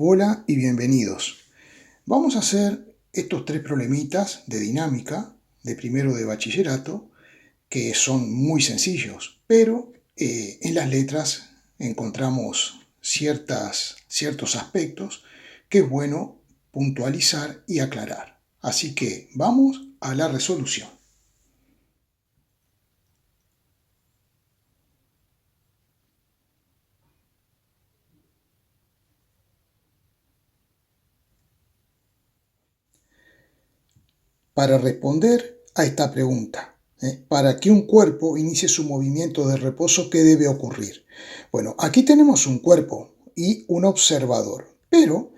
Hola y bienvenidos. Vamos a hacer estos tres problemitas de dinámica de primero de bachillerato que son muy sencillos, pero en las letras encontramos ciertos aspectos que es bueno puntualizar y aclarar. Así que vamos a la resolución. Para responder a esta pregunta, para que un cuerpo inicie su movimiento de reposo, ¿qué debe ocurrir? Bueno, aquí tenemos un cuerpo y un observador, pero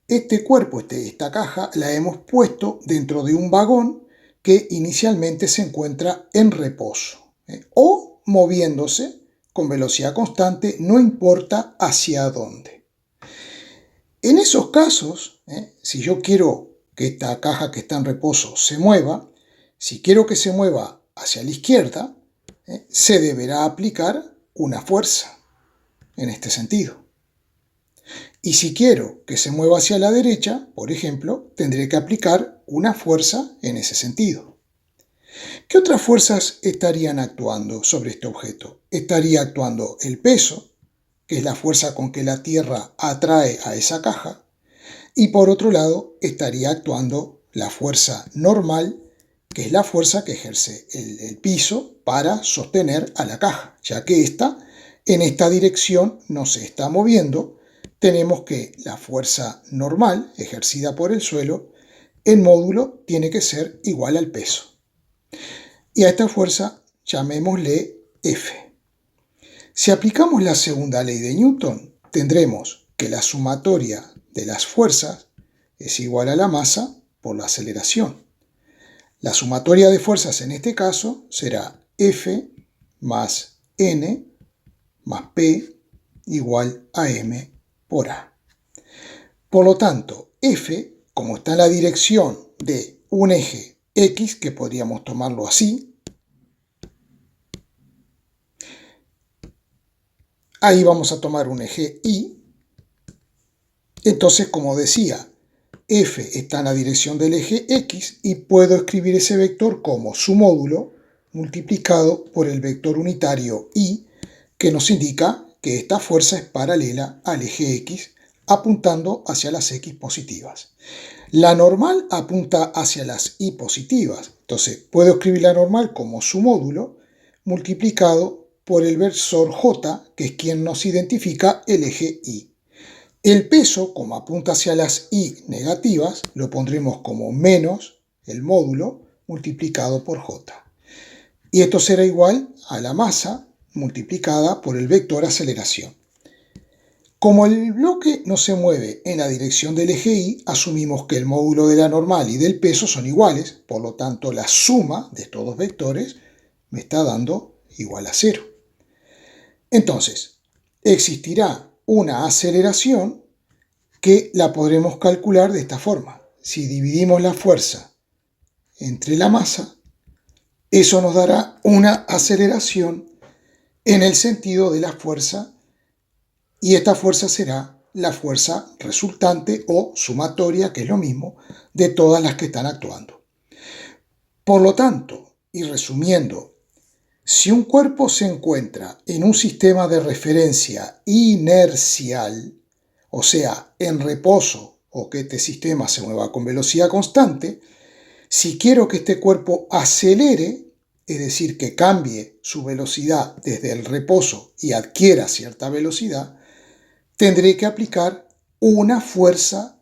este cuerpo, esta caja, la hemos puesto dentro de un vagón que inicialmente se encuentra en reposo o moviéndose con velocidad constante, no importa hacia dónde. En esos casos, si yo quiero que esta caja que está en reposo se mueva, si quiero que se mueva hacia la izquierda, se deberá aplicar una fuerza en este sentido. Y si quiero que se mueva hacia la derecha, por ejemplo, tendré que aplicar una fuerza en ese sentido. ¿Qué otras fuerzas estarían actuando sobre este objeto? Estaría actuando el peso, que es la fuerza con que la Tierra atrae a esa caja, y por otro lado estaría actuando la fuerza normal, que es la fuerza que ejerce el piso para sostener a la caja, ya que ésta en esta dirección no se está moviendo. Tenemos que la fuerza normal ejercida por el suelo, en módulo, tiene que ser igual al peso. Y a esta fuerza llamémosle F. Si aplicamos la segunda ley de Newton, tendremos que la sumatoria de las fuerzas es igual a la masa por la aceleración. La sumatoria de fuerzas en este caso será F más N más P igual a M por A. Por lo tanto, F, como está en la dirección de un eje X, que podríamos tomarlo así, ahí vamos a tomar un eje Y. Entonces, como decía, F está en la dirección del eje X y puedo escribir ese vector como su módulo multiplicado por el vector unitario Y, que nos indica que esta fuerza es paralela al eje X, apuntando hacia las X positivas. La normal apunta hacia las Y positivas, entonces puedo escribir la normal como su módulo multiplicado por el versor J, que es quien nos identifica el eje Y. El peso, como apunta hacia las Y negativas, lo pondremos como menos el módulo multiplicado por J. Y esto será igual a la masa multiplicada por el vector aceleración. Como el bloque no se mueve en la dirección del eje Y, asumimos que el módulo de la normal y del peso son iguales, por lo tanto la suma de estos dos vectores me está dando igual a 0. Entonces, existirá una aceleración que la podremos calcular de esta forma. Si dividimos la fuerza entre la masa, eso nos dará una aceleración en el sentido de la fuerza, y esta fuerza será la fuerza resultante o sumatoria, que es lo mismo, de todas las que están actuando. Por lo tanto, y resumiendo, si un cuerpo se encuentra en un sistema de referencia inercial, o sea, en reposo, o que este sistema se mueva con velocidad constante, si quiero que este cuerpo acelere, es decir, que cambie su velocidad desde el reposo y adquiera cierta velocidad, tendré que aplicar una fuerza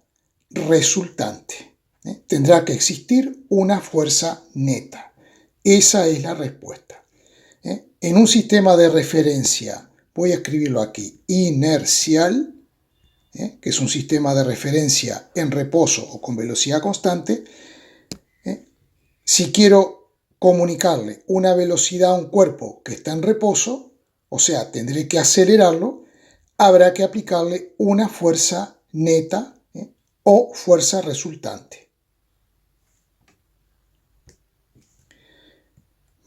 resultante. Tendrá que existir una fuerza neta. Esa es la respuesta. En un sistema de referencia, voy a escribirlo aquí, inercial, que es un sistema de referencia en reposo o con velocidad constante. Si quiero comunicarle una velocidad a un cuerpo que está en reposo, o sea, tendré que acelerarlo, habrá que aplicarle una fuerza neta o fuerza resultante.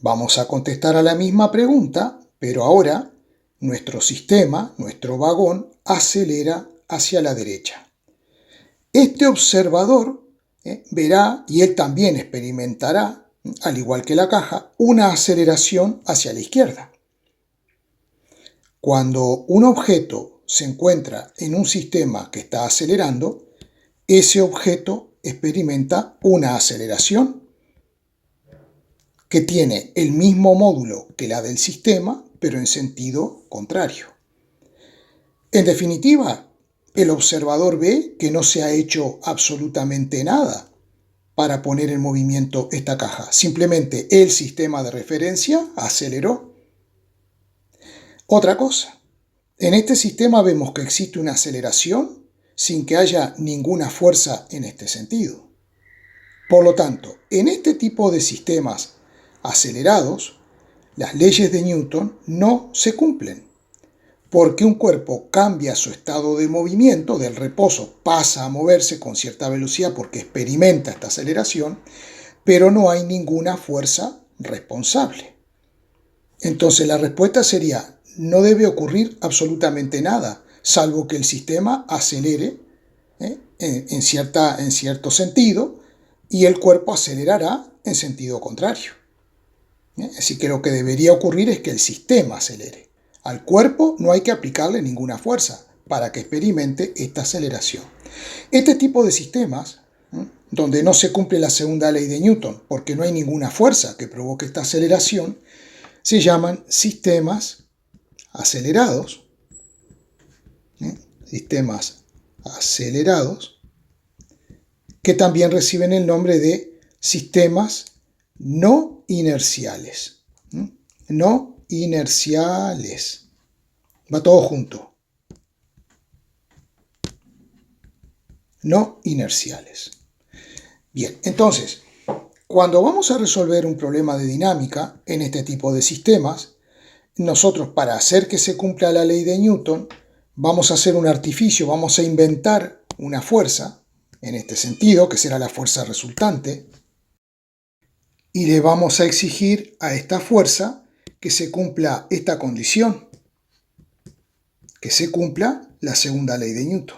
Vamos a contestar a la misma pregunta, pero ahora nuestro sistema, nuestro vagón, acelera hacia la derecha. Este observador verá, y él también experimentará, al igual que la caja, una aceleración hacia la izquierda. Cuando un objeto se encuentra en un sistema que está acelerando, ese objeto experimenta una aceleración que tiene el mismo módulo que la del sistema, pero en sentido contrario. En definitiva, el observador ve que no se ha hecho absolutamente nada para poner en movimiento esta caja. Simplemente el sistema de referencia aceleró. Otra cosa, en este sistema vemos que existe una aceleración sin que haya ninguna fuerza en este sentido. Por lo tanto, en este tipo de sistemas acelerados, las leyes de Newton no se cumplen, porque un cuerpo cambia su estado de movimiento, del reposo pasa a moverse con cierta velocidad porque experimenta esta aceleración, pero no hay ninguna fuerza responsable. Entonces la respuesta sería, no debe ocurrir absolutamente nada, salvo que el sistema acelere en cierto sentido y el cuerpo acelerará en sentido contrario. Así que lo que debería ocurrir es que el sistema acelere. Al cuerpo no hay que aplicarle ninguna fuerza para que experimente esta aceleración. Este tipo de sistemas, donde no se cumple la segunda ley de Newton, porque no hay ninguna fuerza que provoque esta aceleración, se llaman sistemas acelerados. Sistemas acelerados, que también reciben el nombre de sistemas no inerciales. No inerciales. Va todo junto. No inerciales. Bien, entonces, cuando vamos a resolver un problema de dinámica en este tipo de sistemas, nosotros, para hacer que se cumpla la ley de Newton, vamos a hacer un artificio, vamos a inventar una fuerza, en este sentido, que será la fuerza resultante, y le vamos a exigir a esta fuerza que se cumpla esta condición, que se cumpla la segunda ley de Newton.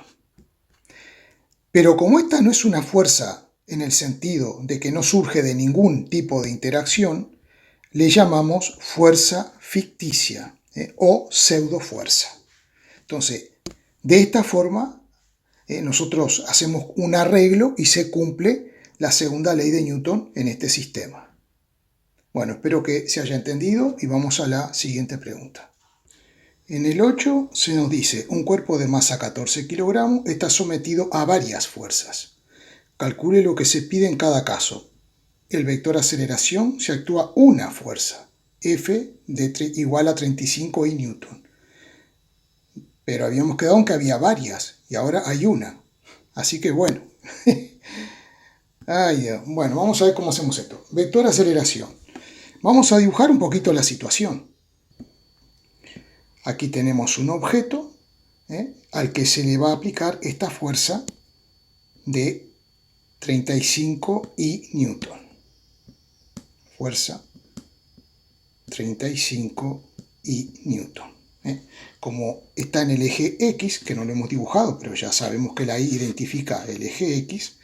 Pero como esta no es una fuerza en el sentido de que no surge de ningún tipo de interacción, le llamamos fuerza ficticia o pseudofuerza. Entonces, de esta forma, nosotros hacemos un arreglo y se cumple la segunda ley de Newton en este sistema. Bueno, espero que se haya entendido y vamos a la siguiente pregunta. En el 8 se nos dice, un cuerpo de masa 14 kilogramos está sometido a varias fuerzas. Calcule lo que se pide en cada caso. El vector aceleración se actúa una fuerza, F igual a 35 I newton. Pero habíamos quedado en que había varias y ahora hay una. Así que bueno. Bueno, vamos a ver cómo hacemos esto. Vector aceleración. Vamos a dibujar un poquito la situación. Aquí tenemos un objeto al que se le va a aplicar esta fuerza de 35 I newton. Fuerza 35 I newton. Como está en el eje X, que no lo hemos dibujado, pero ya sabemos que la I identifica el eje X,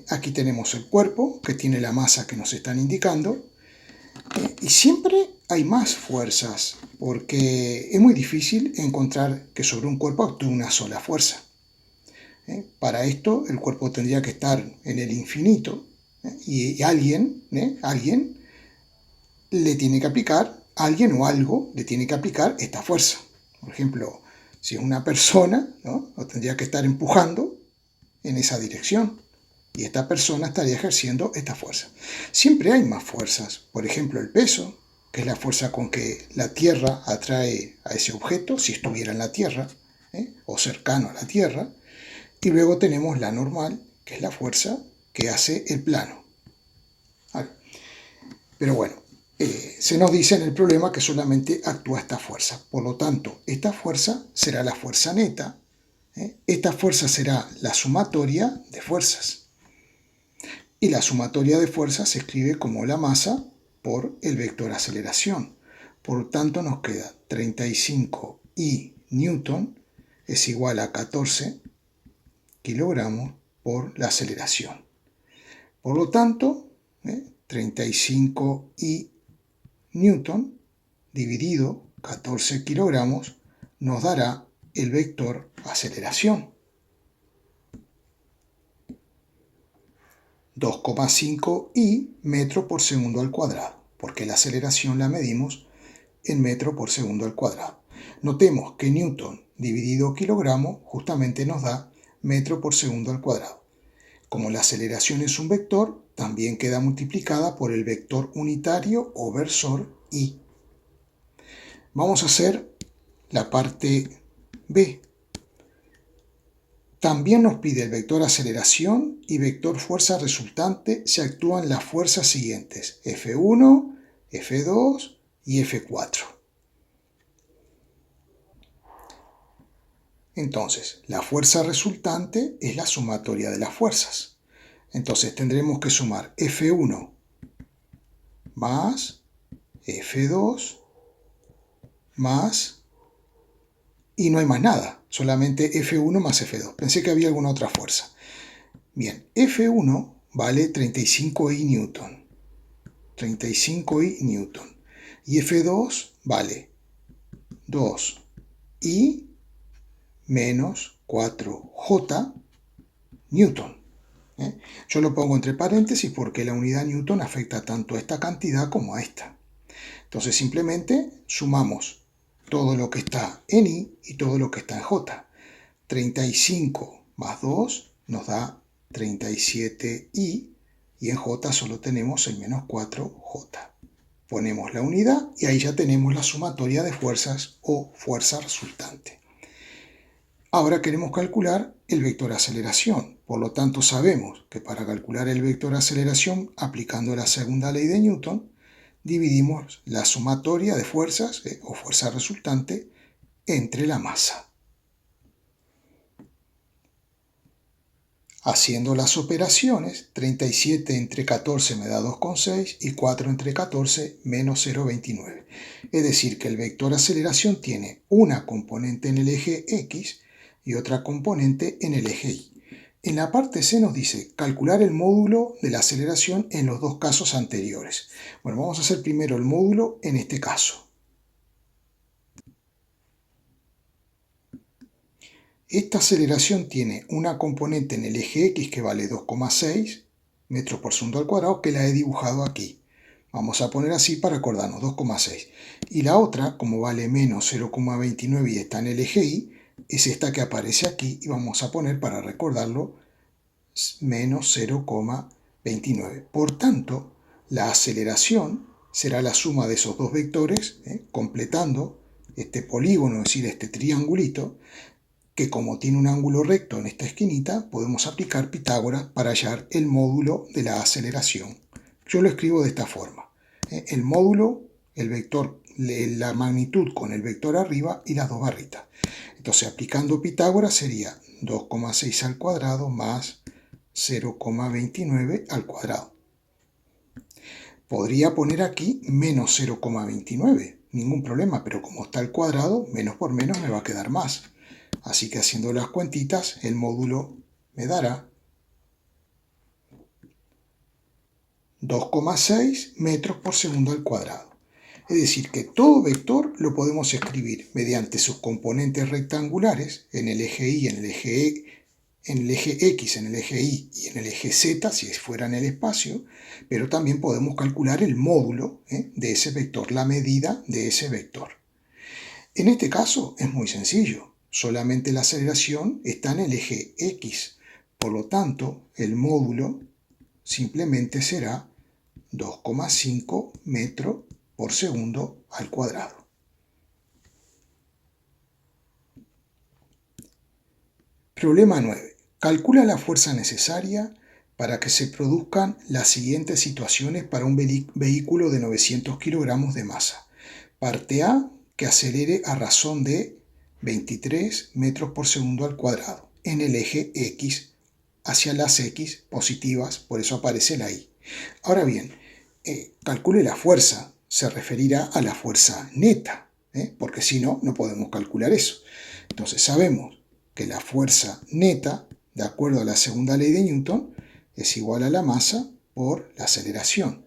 aquí tenemos el cuerpo, que tiene la masa que nos están indicando, y siempre hay más fuerzas, porque es muy difícil encontrar que sobre un cuerpo actúe una sola fuerza. Para esto, el cuerpo tendría que estar en el infinito, y alguien le tiene que aplicar, alguien o algo le tiene que aplicar esta fuerza. Por ejemplo, si es una persona, ¿no? Lo tendría que estar empujando en esa dirección. Y esta persona estaría ejerciendo esta fuerza. Siempre hay más fuerzas. Por ejemplo, el peso, que es la fuerza con que la Tierra atrae a ese objeto, si estuviera en la Tierra, o cercano a la Tierra. Y luego tenemos la normal, que es la fuerza que hace el plano. ¿Vale? Pero bueno, se nos dice en el problema que solamente actúa esta fuerza. Por lo tanto, esta fuerza será la fuerza neta. Esta fuerza será la sumatoria de fuerzas. Y la sumatoria de fuerzas se escribe como la masa por el vector aceleración. Por lo tanto, nos queda 35 I newton es igual a 14 kilogramos por la aceleración. Por lo tanto, 35i newton dividido 14 kilogramos nos dará el vector aceleración. 2,5 i metro por segundo al cuadrado, porque la aceleración la medimos en metro por segundo al cuadrado. Notemos que newton dividido kilogramo justamente nos da metro por segundo al cuadrado. Como la aceleración es un vector, también queda multiplicada por el vector unitario o versor i. Vamos a hacer la parte B. También nos pide el vector aceleración y vector fuerza resultante si actúan las fuerzas siguientes: F1, F2 y F4. Entonces, la fuerza resultante es la sumatoria de las fuerzas. Entonces tendremos que sumar F1 más F2 más, y no hay más nada, solamente F1 más F2. Pensé que había alguna otra fuerza. Bien, F1 vale 35i newton. 35i newton. Y F2 vale 2i menos 4j newton. Yo lo pongo entre paréntesis porque la unidad newton afecta tanto a esta cantidad como a esta. Entonces simplemente sumamos todo lo que está en i y todo lo que está en j. 35 más 2 nos da 37i y en j solo tenemos el menos 4j. Ponemos la unidad y ahí ya tenemos la sumatoria de fuerzas o fuerza resultante. Ahora queremos calcular el vector aceleración. Por lo tanto sabemos que para calcular el vector aceleración aplicando la segunda ley de Newton, dividimos la sumatoria de fuerzas o fuerza resultante entre la masa. Haciendo las operaciones, 37 entre 14 me da 2,6 y 4 entre 14 menos 0,29. Es decir, que el vector aceleración tiene una componente en el eje X y otra componente en el eje Y. En la parte C nos dice calcular el módulo de la aceleración en los dos casos anteriores. Bueno, vamos a hacer primero el módulo en este caso. Esta aceleración tiene una componente en el eje X que vale 2,6 metros por segundo al cuadrado, que la he dibujado aquí. Vamos a poner así para acordarnos, 2,6. Y la otra, como vale menos 0,29 y está en el eje Y, es esta que aparece aquí y vamos a poner, para recordarlo, menos 0,29. Por tanto, la aceleración será la suma de esos dos vectores, completando este polígono, es decir, este triangulito, que como tiene un ángulo recto en esta esquinita, podemos aplicar Pitágoras para hallar el módulo de la aceleración. Yo lo escribo de esta forma. El módulo, el vector, la magnitud con el vector arriba y las dos barritas. Entonces, aplicando Pitágoras sería 2,6 al cuadrado más 0,29 al cuadrado. Podría poner aquí menos 0,29, ningún problema, pero como está al cuadrado, menos por menos me va a quedar más. Así que haciendo las cuentitas, el módulo me dará 2,6 metros por segundo al cuadrado. Es decir, que todo vector lo podemos escribir mediante sus componentes rectangulares en el eje Y, en el eje X, en el eje Y y en el eje Z, si fuera en el espacio, pero también podemos calcular el módulo de ese vector, la medida de ese vector. En este caso es muy sencillo. Solamente la aceleración está en el eje X. Por lo tanto, el módulo simplemente será 2,5 metros por segundo al cuadrado. Problema 9. Calcula la fuerza necesaria para que se produzcan las siguientes situaciones para un vehículo de 900 kilogramos de masa. Parte A, que acelere a razón de 23 metros por segundo al cuadrado en el eje X hacia las X positivas, por eso aparece la Y. Ahora bien, calcule la fuerza, se referirá a la fuerza neta, porque si no, no podemos calcular eso. Entonces sabemos que la fuerza neta de acuerdo a la segunda ley de Newton, es igual a la masa por la aceleración.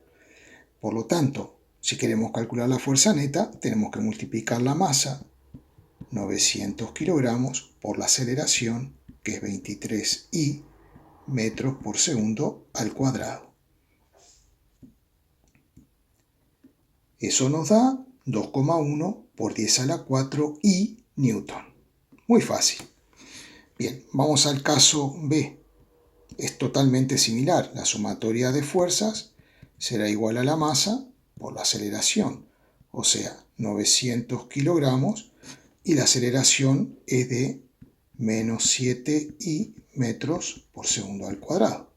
Por lo tanto, si queremos calcular la fuerza neta, tenemos que multiplicar la masa, 900 kilogramos, por la aceleración, que es 23i metros por segundo al cuadrado. Eso nos da 2,1 por 10 a la 4 i Newton. Muy fácil. Bien, vamos al caso B. Es totalmente similar. La sumatoria de fuerzas será igual a la masa por la aceleración, o sea, 900 kilogramos, y la aceleración es de menos 7i metros por segundo al cuadrado.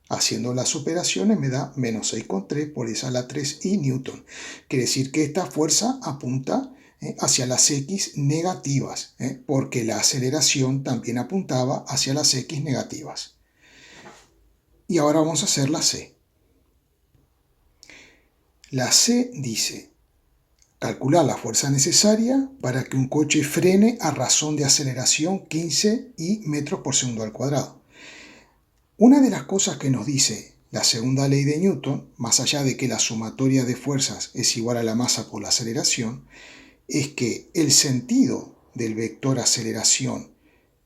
Haciendo las operaciones me da menos 6,3 por 10 a la 3i Newton. Quiere decir que esta fuerza apunta hacia las x negativas, porque la aceleración también apuntaba hacia las x negativas. Y ahora vamos a hacer la C. La C dice: calcular la fuerza necesaria para que un coche frene a razón de aceleración 15i metros por segundo al cuadrado. Una de las cosas que nos dice la segunda ley de Newton, más allá de que la sumatoria de fuerzas es igual a la masa por la aceleración, es que el sentido del vector aceleración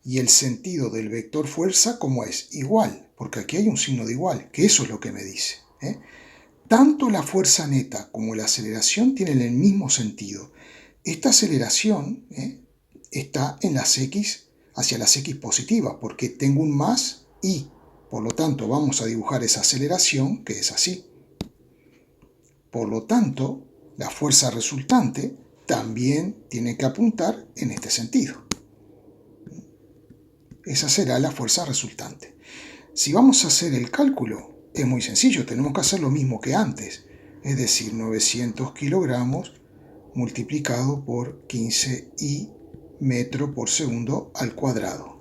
y el sentido del vector fuerza, ¿cómo es? Igual, porque aquí hay un signo de igual, que eso es lo que me dice. Tanto la fuerza neta como la aceleración tienen el mismo sentido. Esta aceleración está en las x, hacia las x positivas, porque tengo un más y, por lo tanto, vamos a dibujar esa aceleración, que es así. Por lo tanto, la fuerza resultante también tiene que apuntar en este sentido. Esa será la fuerza resultante. Si vamos a hacer el cálculo, es muy sencillo, tenemos que hacer lo mismo que antes, es decir, 900 kilogramos multiplicado por 15i metro por segundo al cuadrado.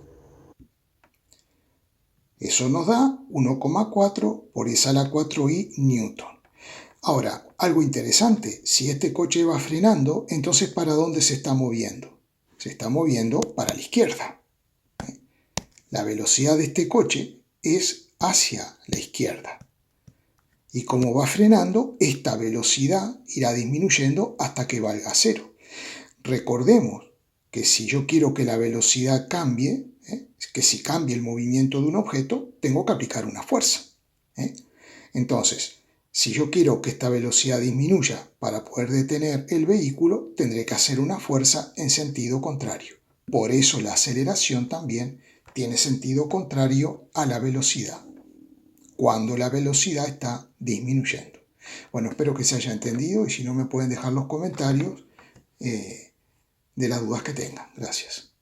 Eso nos da 1,4 por 10 a la 4i Newton. Ahora, algo interesante, si este coche va frenando, entonces ¿para dónde se está moviendo? Se está moviendo para la izquierda. La velocidad de este coche es hacia la izquierda. Y como va frenando, esta velocidad irá disminuyendo hasta que valga cero. Recordemos que si yo quiero que la velocidad cambie, que si cambia el movimiento de un objeto, tengo que aplicar una fuerza. Entonces, si yo quiero que esta velocidad disminuya para poder detener el vehículo, tendré que hacer una fuerza en sentido contrario. Por eso la aceleración también tiene sentido contrario a la velocidad, cuando la velocidad está disminuyendo. Bueno, espero que se haya entendido y si no me pueden dejar los comentarios de las dudas que tengan. Gracias.